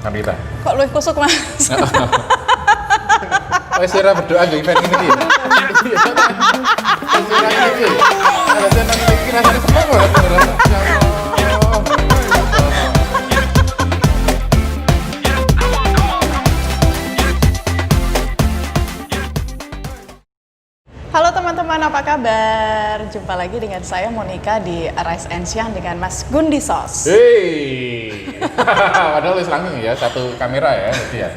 Mas Rita. Kok luwih kusuk, Mas? Wes ora berdoa nggih event ini iki. Wes ora iki. Ada senang iki rasane seneng banget. Ya Allah. Halo teman-teman, apa kabar? Jumpa lagi dengan saya Monica di Arise and Siang dengan Mas Gundi Sos. Hei. Padahal wis langsung ya satu kamera ya jadi ya.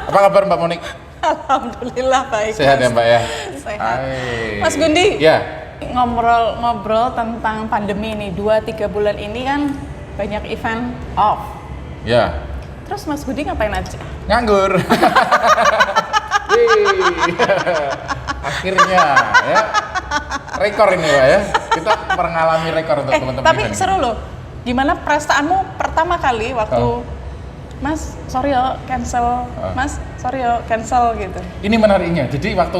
Apa kabar Mbak Monik? Alhamdulillah baik. Sehat ya Mbak ya? Sehat. Hai. Mas Gundi. Ya. Ngobrol tentang pandemi ini 2-3 bulan ini kan banyak event off. Ya. Terus Mas Gundi ngapain aja? Nganggur. Akhirnya ya. Rekor ini Mbak ya. Kita mengalami rekor untuk teman-teman. Tapi seru loh. Gimana perasaanmu pertama kali waktu Mas, sorry yo, cancel. Mas, sorry yo, cancel gitu. Ini menariknya. Jadi waktu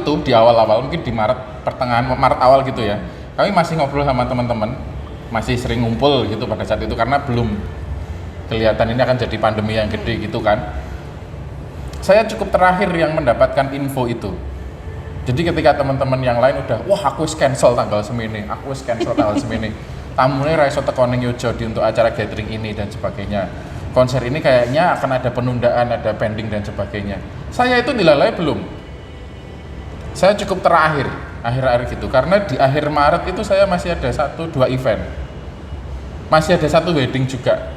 itu di awal-awal mungkin di pertengahan Maret awal gitu ya. Kami masih ngobrol sama teman-teman, masih sering ngumpul gitu pada saat itu karena belum kelihatan ini akan jadi pandemi yang gede gitu kan. Saya cukup terakhir yang mendapatkan info itu. Jadi ketika teman-teman yang lain udah, wah aku wis cancel tanggal semini, aku wis cancel tanggal semini. Tamune ra iso teko ning Yogyakarta untuk acara gathering ini dan sebagainya. Konser ini kayaknya akan ada penundaan, ada pending dan sebagainya. Saya itu dilalai belum. Saya cukup terakhir, akhir-akhir gitu. Karena di akhir Maret itu saya masih ada 1-2 event. Masih ada 1 wedding juga.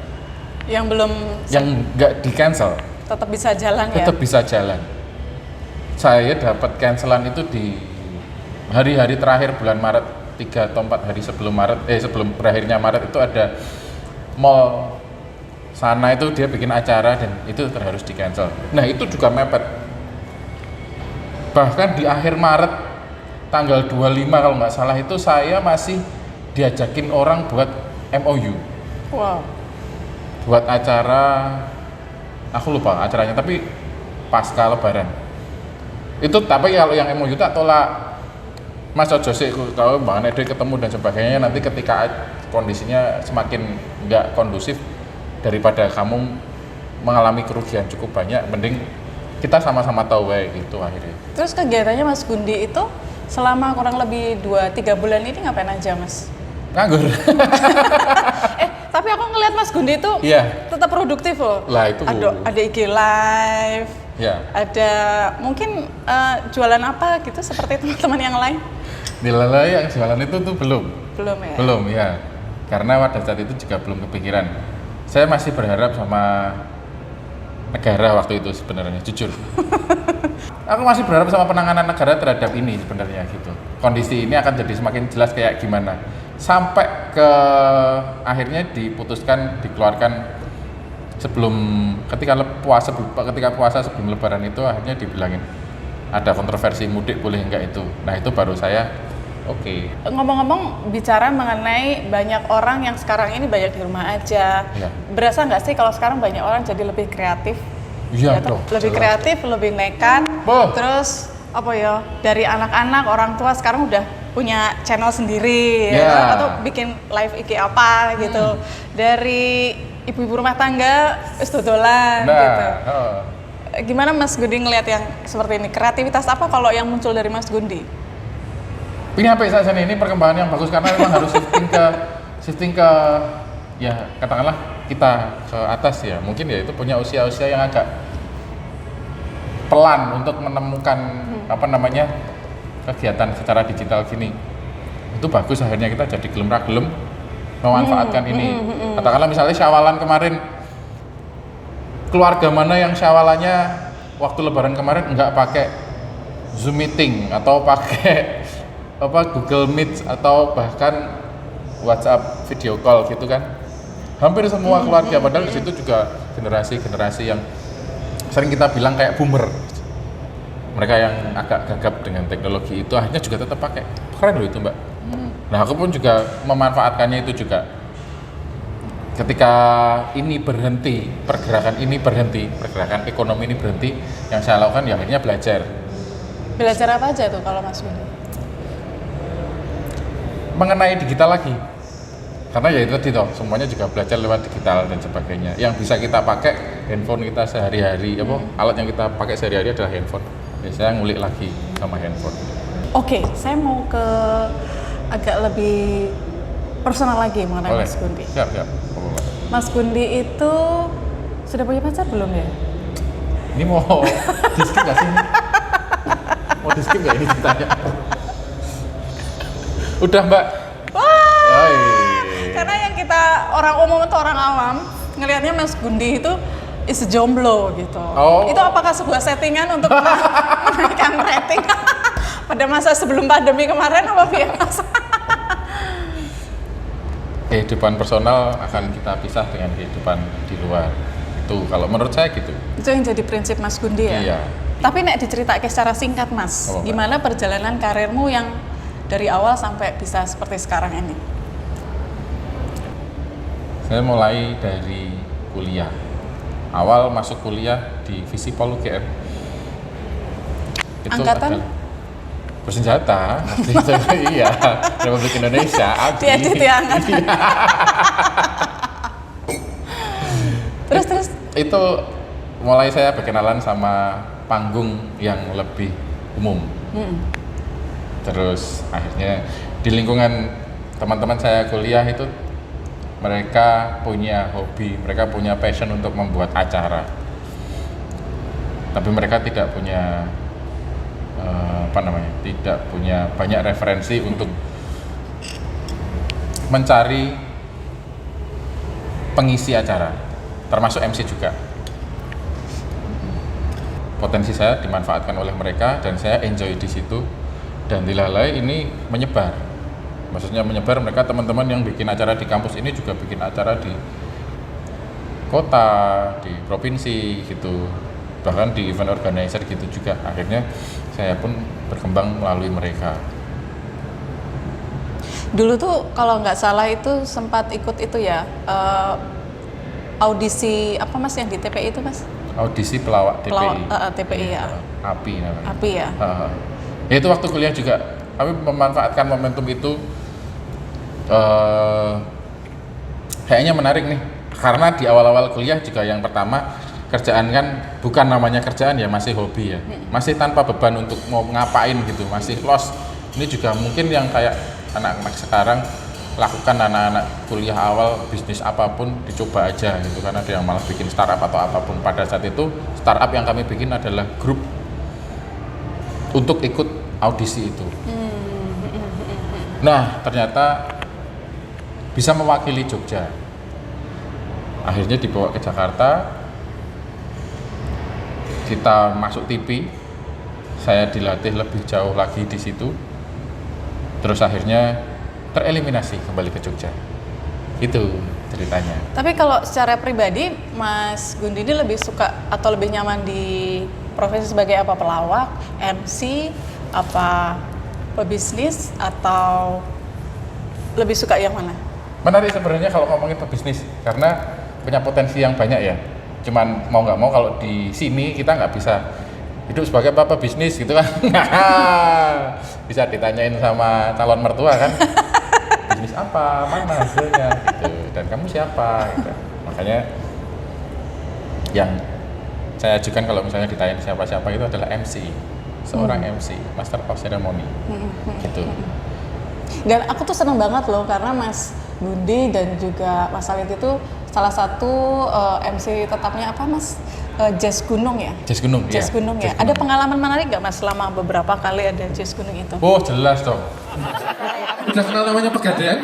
Yang belum nggak di cancel. Tetap bisa jalan ya? Tetap bisa jalan. Saya dapat cancelan itu di hari-hari terakhir bulan Maret, 3 atau 4 hari sebelum sebelum berakhirnya Maret itu ada mall sana itu dia bikin acara dan itu harus di cancel. Nah itu juga mepet. Bahkan di akhir Maret tanggal 25 kalau nggak salah itu saya masih diajakin orang buat MOU. Wow. Buat acara, aku lupa acaranya tapi pasca Lebaran. Itu tapi kalau yang MOU tak tolak. Mas ojo sih kalau Bang Nede ketemu dan sebagainya nanti ketika kondisinya semakin nggak kondusif daripada kamu mengalami kerugian cukup banyak, mending kita sama-sama tahu gitu akhirnya. Terus kegiatannya Mas Gundi itu selama kurang lebih 2-3 bulan ini ngapain aja Mas? Nganggur. Tapi aku ngelihat Mas Gundi itu tetap produktif loh. Lah itu. Ada IG live. Ya. Ada mungkin jualan apa gitu seperti teman-teman yang lain? Dilalai yang jualan itu tuh belum. Belum ya? Belum ya. Karena pada saat itu juga belum kepikiran. Saya masih berharap sama negara waktu itu sebenarnya, jujur. Aku masih berharap sama penanganan negara terhadap ini sebenarnya gitu. Kondisi ini akan jadi semakin jelas kayak gimana. Sampai ke akhirnya diputuskan, dikeluarkan sebelum ketika puasa sebelum Lebaran itu akhirnya dibilangin ada kontroversi mudik boleh enggak itu. Nah itu baru saya oke. Ngomong-ngomong bicara mengenai banyak orang yang sekarang ini banyak di rumah aja. Ya. Berasa nggak sih kalau sekarang banyak orang jadi lebih kreatif? Iya ya, lebih kreatif, lebih nekat. Terus apa ya? Dari anak-anak, orang tua sekarang udah punya channel sendiri ya, atau bikin live IG apa gitu. Dari ibu-ibu rumah tangga dodolan gitu. Gimana Mas Gundi ngelihat yang seperti ini? Kreativitas apa kalau yang muncul dari Mas Gundi? Ini sampai saat ini perkembangan yang bagus karena memang harus shifting ke ya katakanlah kita ke atas ya. Mungkin ya itu punya usia-usia yang agak pelan untuk menemukan kegiatan secara digital gini. Itu bagus akhirnya kita jadi gelem ra gelem memanfaatkan ini. Katakanlah misalnya syawalan kemarin, keluarga mana yang syawalannya waktu Lebaran kemarin nggak pakai Zoom meeting atau pakai Google Meet atau bahkan WhatsApp video call gitu kan? Hampir semua keluarga, padahal di situ juga generasi-generasi yang sering kita bilang kayak boomer. Mereka yang agak gagap dengan teknologi itu akhirnya juga tetap pakai. Keren loh itu Mbak. Nah aku pun juga memanfaatkannya itu juga. Ketika ini berhenti, pergerakan ekonomi ini berhenti, yang saya lakukan ya akhirnya belajar. Belajar apa aja tuh kalau Mas Gundi? Mengenai digital lagi. Karena ya itu tadi toh, semuanya juga belajar lewat digital dan sebagainya. Yang bisa kita pakai handphone kita sehari-hari, alat yang kita pakai sehari-hari adalah handphone. Biasanya ngulik lagi sama handphone. Oke, saya mau ke agak lebih personal lagi mengenai Boleh. Mas Gundi. Siap. Mas Gundi itu sudah punya pacar belum ya? Ini mau di-skip nggak sih? Mau di-skip nggak ini ceritanya? Udah Mbak. Wah. Karena yang kita orang umum atau orang awam ngelihatnya Mas Gundi itu is jomblo gitu. Itu apakah sebuah settingan untuk menaikkan rating pada masa sebelum pandemi kemarin apa biasa? Kehidupan personal akan kita pisah dengan kehidupan di luar. Itu kalau menurut saya gitu. Itu yang jadi prinsip Mas Gundi ya? Iya. Tapi nek diceritakan secara singkat Mas, gimana perjalanan karirmu yang dari awal sampai bisa seperti sekarang ini? Saya mulai dari kuliah. Awal masuk kuliah di Visipol UGM. Angkatan? Bersenjata. Iya, Republik Indonesia. Diedit ya angkatan. Terus? Itu mulai saya berkenalan sama panggung yang lebih umum. Terus akhirnya di lingkungan teman-teman saya kuliah itu mereka punya hobi, mereka punya passion untuk membuat acara. Tapi mereka tidak punya tidak punya banyak referensi untuk mencari pengisi acara, termasuk MC juga. Potensi saya dimanfaatkan oleh mereka dan saya enjoy di situ. Dan dilalai ini menyebar. Maksudnya menyebar, mereka teman-teman yang bikin acara di kampus ini juga bikin acara di kota, di provinsi gitu. Bahkan di event organizer gitu juga. Akhirnya saya pun berkembang melalui mereka. Dulu tuh kalau nggak salah itu sempat ikut itu ya, audisi apa Mas yang di TPI itu Mas? Audisi pelawak TPI. TPI ya. API namanya. API ya. Ya itu waktu kuliah juga kami memanfaatkan momentum itu. Kayaknya menarik nih, karena di awal-awal kuliah juga yang pertama kerjaan kan bukan namanya kerjaan ya, masih hobi ya, masih tanpa beban untuk mau ngapain gitu, masih los. Ini juga mungkin yang kayak anak-anak sekarang lakukan, anak-anak kuliah awal bisnis apapun dicoba aja gitu, karena ada yang malah bikin startup atau apapun. Pada saat itu startup yang kami bikin adalah grup untuk ikut audisi itu. Nah ternyata bisa mewakili Jogja. Akhirnya dibawa ke Jakarta, kita masuk TV, saya dilatih lebih jauh lagi di situ. Terus akhirnya tereliminasi kembali ke Jogja. Itu ceritanya. Tapi kalau secara pribadi, Mas Gundi ini lebih suka atau lebih nyaman di profesi sebagai apa? Pelawak, MC, apa pebisnis, atau lebih suka yang mana? Menarik sebenarnya kalau ngomongin pebisnis, karena punya potensi yang banyak ya. Cuman mau nggak mau kalau di sini kita nggak bisa hidup sebagai apa bisnis gitu kan. Bisa ditanyain sama calon mertua kan, bisnis apa, mana hasilnya gitu, dan kamu siapa gitu. Makanya yang saya ajukan kalau misalnya ditanya siapa-siapa itu adalah MC, seorang MC, Master of Ceremony gitu. Dan aku tuh seneng banget loh karena Mas Gundi dan juga Mas Alit itu salah satu MC tetapnya apa Mas? Jazz Gunung ya? Jazz Gunung, Jazz iya. Gunung ya. Jazz Ada Gunung. pengalaman menarik nggak Mas selama beberapa kali ada Jazz Gunung itu? Oh jelas dong. Udah kenal namanya Pegadaian?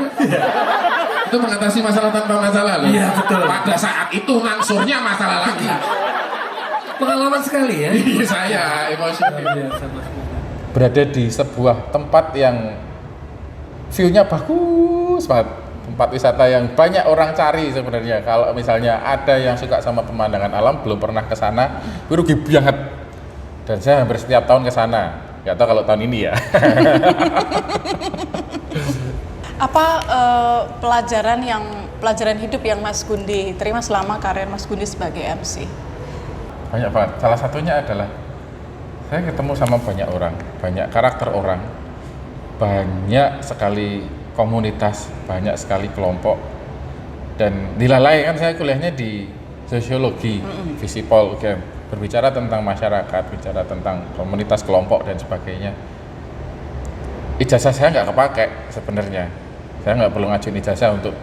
Itu mengatasi masalah tanpa masalah loh. Iya betul. Pada saat itu ngangsurnya masalah lagi. Pengalaman sekali ya. Iya saya emosi. Biasa, Mas. Berada di sebuah tempat yang view-nya bagus banget. Tempat wisata yang banyak orang cari sebenarnya. Kalau misalnya ada yang suka sama pemandangan alam belum pernah ke sana, rugi banget. Dan saya hampir setiap tahun ke sana. Nggak tahu kalau tahun ini ya. Apa pelajaran hidup yang Mas Gundi terima selama karir Mas Gundi sebagai MC? Banyak banget. Salah satunya adalah saya ketemu sama banyak orang, banyak karakter orang, banyak sekali komunitas, banyak sekali kelompok. Dan dilalai kan saya kuliahnya di sosiologi, Visipol, berbicara tentang masyarakat, bicara tentang komunitas, kelompok dan sebagainya. Ijazah saya nggak kepake sebenarnya. Saya nggak perlu ngajuin ijazah untuk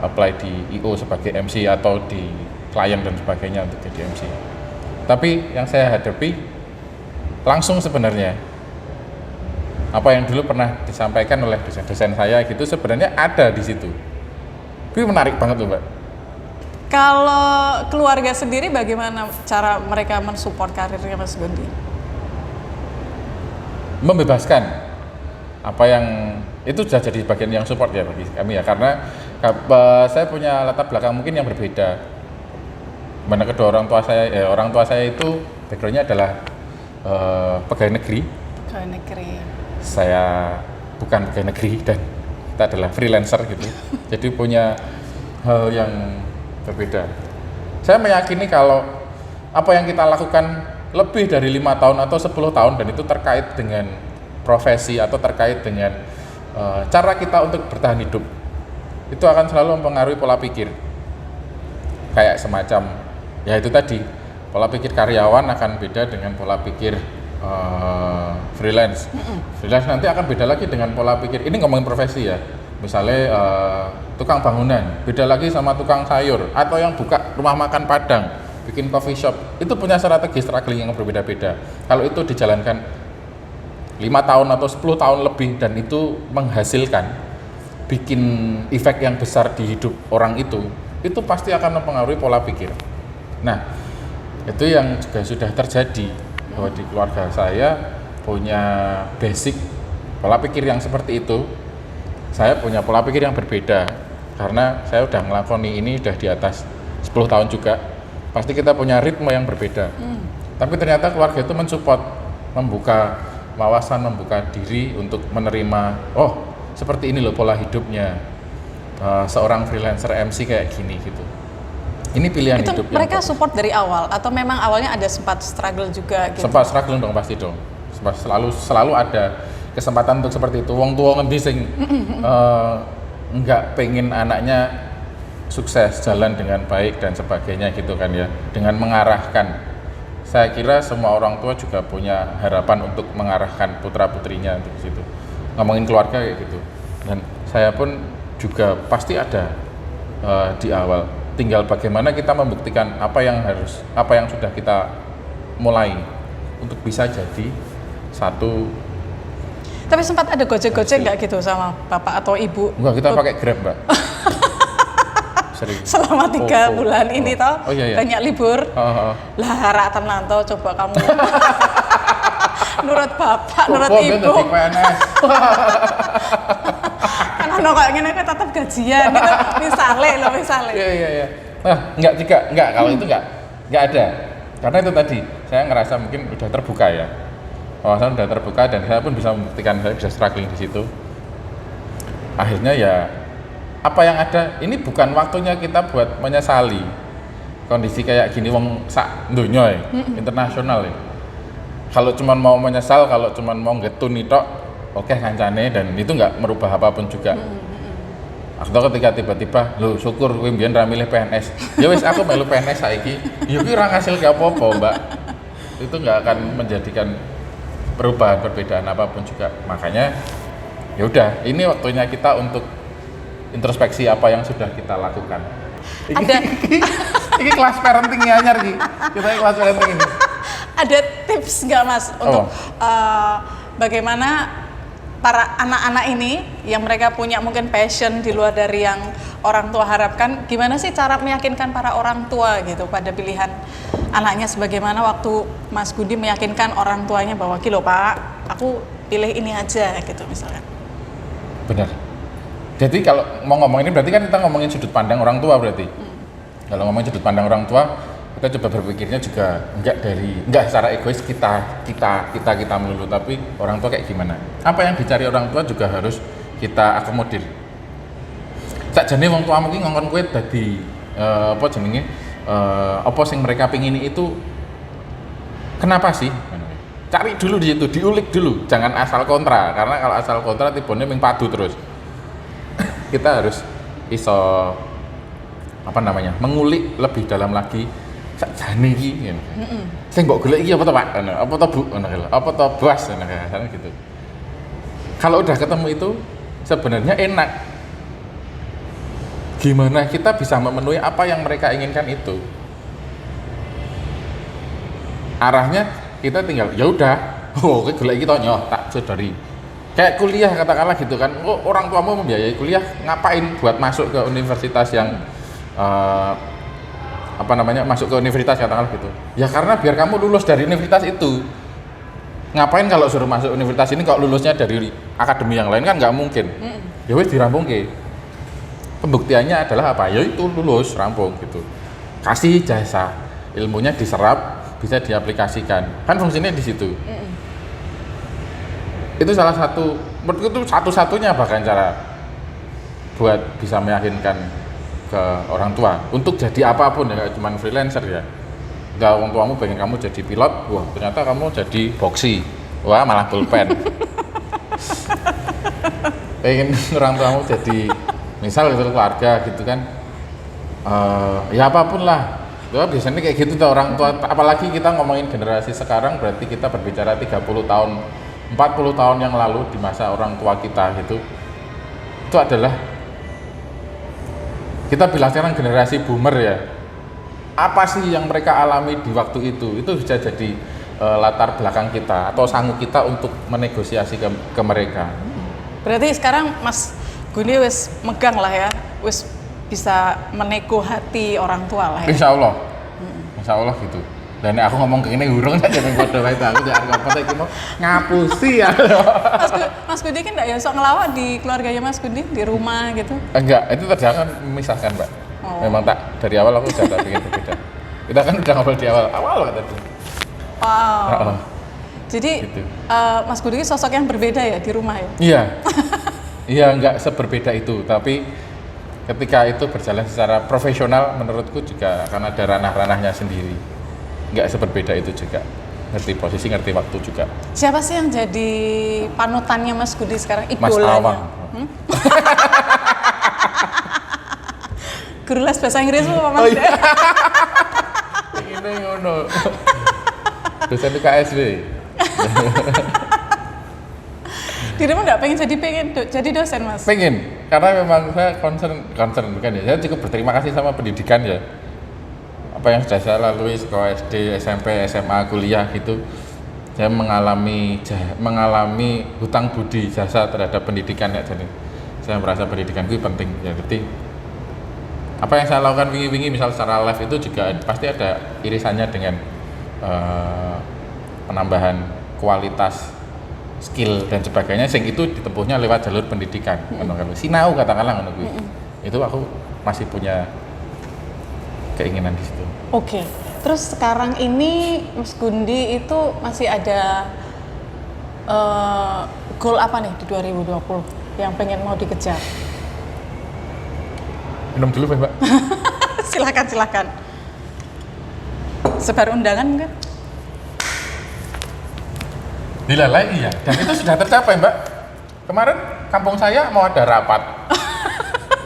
apply di IO sebagai MC atau di klien dan sebagainya untuk jadi MC. Tapi yang saya hadapi langsung sebenarnya apa yang dulu pernah disampaikan oleh dosen-dosen saya gitu sebenarnya ada di situ. Itu menarik banget loh Mbak. Kalau keluarga sendiri bagaimana cara mereka mensupport karirnya Mas Gundi? Membebaskan apa yang itu sudah jadi bagian yang support ya bagi kami ya, karena saya punya latar belakang mungkin yang berbeda. Mana kedua orang tua saya itu backgroundnya adalah pegawai negeri. Pegawai negeri. Saya bukan pegawai negeri dan kita adalah freelancer gitu. Jadi punya hal yang berbeda. Saya meyakini kalau apa yang kita lakukan lebih dari 5 tahun atau 10 tahun dan itu terkait dengan profesi atau terkait dengan cara kita untuk bertahan hidup, itu akan selalu mempengaruhi pola pikir. Kayak semacam ya itu tadi, pola pikir karyawan akan beda dengan pola pikir freelance. Freelance nanti akan beda lagi dengan pola pikir, ini ngomongin profesi ya, misalnya tukang bangunan beda lagi sama tukang sayur, atau yang buka rumah makan Padang, bikin coffee shop, itu punya strategi struggling yang berbeda-beda. Kalau itu dijalankan 5 tahun atau 10 tahun lebih dan itu menghasilkan bikin efek yang besar di hidup orang itu pasti akan mempengaruhi pola pikir. Nah, itu yang juga sudah terjadi bahwa di keluarga saya punya basic pola pikir yang seperti itu. Saya punya pola pikir yang berbeda karena saya udah ngelakoni ini udah di atas 10 tahun juga. Pasti kita punya ritme yang berbeda. Tapi ternyata keluarga itu mensupport, membuka wawasan, membuka diri untuk menerima, oh seperti ini loh pola hidupnya seorang freelancer MC kayak gini gitu. Ini pilihan itu hidup. Mereka support dari awal atau memang awalnya ada sempat struggle juga gitu? Sempat struggle dong, pasti dong. Selalu ada kesempatan untuk seperti itu. Wong tua ngendi sing nggak pengen anaknya sukses, jalan dengan baik dan sebagainya gitu kan ya, dengan mengarahkan. Saya kira semua orang tua juga punya harapan untuk mengarahkan putra-putrinya untuk situ. Ngomongin keluarga kayak gitu. Dan saya pun juga pasti ada di awal. Tinggal bagaimana kita membuktikan apa yang sudah kita mulai untuk bisa jadi satu. Tapi sempat ada gojek-gojek nggak gitu sama bapak atau ibu? Enggak, kita pakai Grab Mbak. Selama 3 bulan ini toh iya. banyak libur. Lah harap tenan toh, coba kamu nurut bapak, nurut ibu. Kan ono kayak ngene kok tetap gajian gitu. Misale. Iya. Nah, enggak kalau itu enggak ada. Karena itu tadi saya ngerasa mungkin udah terbuka ya. Wawasan udah terbuka dan saya pun bisa membuktikan saya bisa struggling di situ. Akhirnya ya apa yang ada, ini bukan waktunya kita buat menyesali kondisi kayak gini wong sak donya internasional ya. Kalau cuma mau menyesal, kalau cuma mau ngetun itu oke kancane dan itu nggak merubah apapun juga. Atau ketika tiba-tiba lo syukur kowe mbiyen ra milih PNS. Ya wis aku melu PNS saiki. Ya kuwi ora ngasil gak apa-apa, Mbak. Itu nggak akan menjadikan perubahan perbedaan apapun juga. Makanya ya udah, ini waktunya kita untuk introspeksi apa yang sudah kita lakukan. Ini kelas parenting anyar iki. Kita kelas parenting ini. Ada tips nggak Mas untuk bagaimana para anak-anak ini yang mereka punya mungkin passion di luar dari yang orang tua harapkan, gimana sih cara meyakinkan para orang tua gitu pada pilihan anaknya, sebagaimana waktu Mas Gundi meyakinkan orang tuanya bahwa kilo Pak, aku pilih ini aja gitu misalkan. Benar. Jadi kalau mau ngomong ini berarti kan kita ngomongin sudut pandang orang tua berarti. Kalau ngomongin sudut pandang orang tua, kita coba berpikirnya juga enggak secara egois kita melulu, tapi orang tua kayak gimana. Apa yang dicari orang tua juga harus kita akomodir. Sakjane wong tua mungkin ngongkon kowe dadi apa sing mereka pingini itu kenapa sih? Cari dulu di situ, diulik dulu, jangan asal kontra, karena kalau asal kontra tibone ming padu terus. kita harus iso mengulik lebih dalam lagi sakjane iki ngene. Sing mbok golek iki apa to, Pak? Ngono. Apa to, Bu? Ngono lho. Apa to, Bos? Ngono kan gitu. Kalau udah ketemu itu sebenarnya enak. Gimana kita bisa memenuhi apa yang mereka inginkan itu? Arahnya kita tinggal ya udah, oke golek iki to nyoh tak sodari. Kayak kuliah katakanlah gitu kan. Oh, orang tuamu membiayai kuliah, ngapain buat masuk ke universitas yang masuk ke universitas katakanlah gitu. Ya karena biar kamu lulus dari universitas itu. Ngapain kalau suruh masuk universitas ini kalau lulusnya dari akademi yang lain kan nggak mungkin. Ya wis dirampungke. Pembuktiannya adalah apa? Ya itu lulus, rampung gitu. Kasih jasa, ilmunya diserap, bisa diaplikasikan. Kan fungsinya di situ. Itu salah satu, menurutku itu satu-satunya bahkan cara buat bisa meyakinkan ke orang tua untuk jadi apapun ya, nggak cuma freelancer ya. Nggak, orang tuamu pengen kamu jadi pilot, wah ternyata kamu jadi boksi, wah malah pulpen. Pengen orang tuamu jadi misal gitu keluarga gitu kan, ya apapun lah. Tuh, biasanya kayak gitu tuh orang tua, apalagi kita ngomongin generasi sekarang berarti kita berbicara 30 tahun, 40 tahun yang lalu di masa orang tua kita gitu. Itu adalah kita bilang sekarang generasi boomer ya. Apa sih yang mereka alami di waktu itu? Itu bisa jadi latar belakang kita atau sanggup kita untuk menegosiasi ke mereka. Berarti sekarang Mas Gundi wis megang lah ya, wis bisa menego hati orang tua lah ya. Insya Allah gitu. Dan aku ngomong ke ini hurung aja yang bodoh itu aku jangan ngapa iki mau ngapusi ya. Mas Gundi kan enggak ya sok ngelawak di keluarganya Mas Gundi di rumah gitu. Enggak, itu terjangan memisahkan, Mbak. Oh. Memang dari awal aku sudah tak ingin berbeda. Kita kan udah ngobrol di awal kata dia. Wow. Jadi gitu. Mas Gundi sosok yang berbeda ya di rumah ya? Iya. Iya, enggak seberbeda itu, tapi ketika itu berjalan secara profesional menurutku juga akan ada ranah-ranahnya sendiri. Enggak seberbeda itu juga. Ngerti posisi, ngerti waktu juga. Siapa sih yang jadi panutannya Mas Gundi sekarang? Mas Awang. Guru les bahasa Inggris apa Mas? Oh, iya. Ini ngono. Dosen KSW. Dirimu nggak pengen jadi dosen Mas? Pengen, karena memang saya concern bukan ya. Saya cukup berterima kasih sama pendidikan ya. Apa yang sudah saya lalui sekolah SD, SMP, SMA, kuliah gitu. Saya mengalami hutang budi jasa terhadap pendidikan ya. Jadi saya merasa pendidikan itu penting ya. Berarti apa yang saya lakukan wingi-wingi misal secara live itu juga pasti ada irisannya dengan penambahan kualitas skill dan sebagainya sing itu ditempuhnya lewat jalur pendidikan. Sinau katakanlah ngono kuwi. Itu aku masih punya keinginan di situ. Oke. Terus sekarang ini Mas Gundi itu masih ada goal apa nih di 2020 yang pengen mau dikejar? Minum dulu, Mbak. Silakan. Sebar undangan kan? Dilalai iya, dan itu sudah tercapai, Mbak. Kemarin kampung saya mau ada rapat.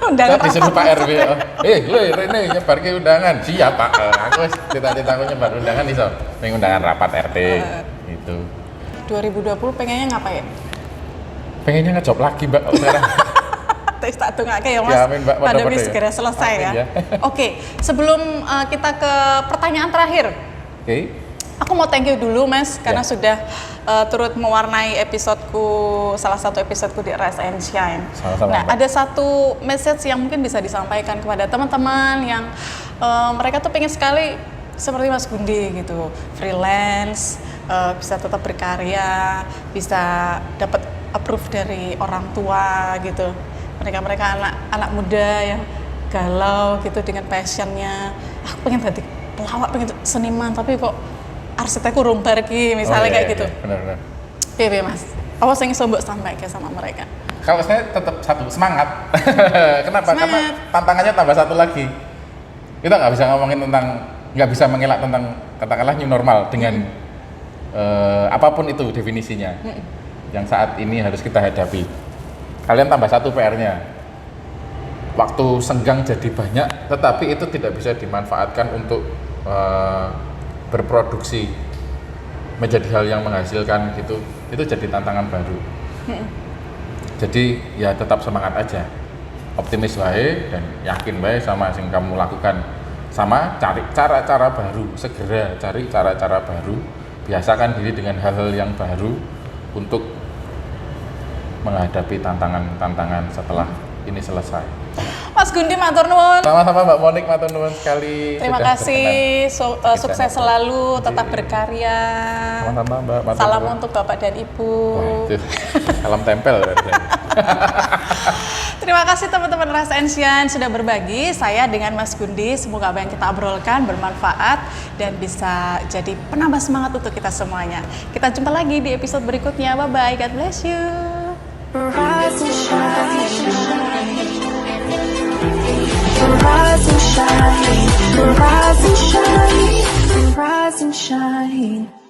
Undangan saya disuruh Pak RW. Rene nyebar ke undangan. Siap, Pak. Aku cita-citaku nyebar undangan iso. Ning undangan rapat RT gitu. 2020 pengennya ngapain? Pengennya ngejob lagi, Mbak, sekarang. Terus tak tunggu ya Mas, ya, amin, Mbak, pandemi segera selesai amin, ya. Oke, sebelum kita ke pertanyaan terakhir. Oke. Aku mau thank you dulu Mas, karena sudah turut mewarnai salah satu episodeku di Rise and Shine. Sama-sama, nah, Mbak. ada satu message yang mungkin bisa disampaikan kepada teman-teman yang mereka tuh pengen sekali seperti Mas Gundi gitu, freelance, bisa tetap berkarya, bisa dapat approve dari orang tua gitu. Mereka anak muda yang galau gitu dengan passionnya. Aku pengen jadi pelawak, pengen seniman, tapi kok arsitekku rumbar ki misalnya kayak gitu. Benar. Iya Mas. Apa yang iso mbok sampaikan sama mereka? Kalau saya tetap satu semangat. Kenapa? Semangat. Karena tantangannya tambah satu lagi. Kita nggak bisa mengelak tentang katakanlah new normal dengan apapun itu definisinya. Yang saat ini harus kita hadapi. Kalian tambah satu PR-nya. waktu senggang jadi banyak, tetapi itu tidak bisa dimanfaatkan untuk berproduksi menjadi hal yang menghasilkan gitu. Itu jadi tantangan baru. Jadi ya tetap semangat aja, optimis wae dan yakin wae sama yang kamu lakukan, sama cari cara-cara baru, segera cari cara-cara baru, biasakan diri dengan hal-hal yang baru untuk menghadapi tantangan-tantangan setelah ini selesai. Mas Gundi matur nuwun. Sama-sama Mbak Monik, matur nuwun sekali. Terima kasih, sukses selalu, tetap berkarya. Sama-sama Mbak, matur Salam nuwun. untuk Bapak dan Ibu. Wah, itu salam tempel. Terima kasih teman-teman Rasa Ensian sudah berbagi saya dengan Mas Gundi. Semoga apa yang kita obrolkan bermanfaat dan bisa jadi penambah semangat untuk kita semuanya. Kita jumpa lagi di episode berikutnya. Bye-bye, God bless you. Rise and shine. Rise and shine. Rise and shine. Rise and shine.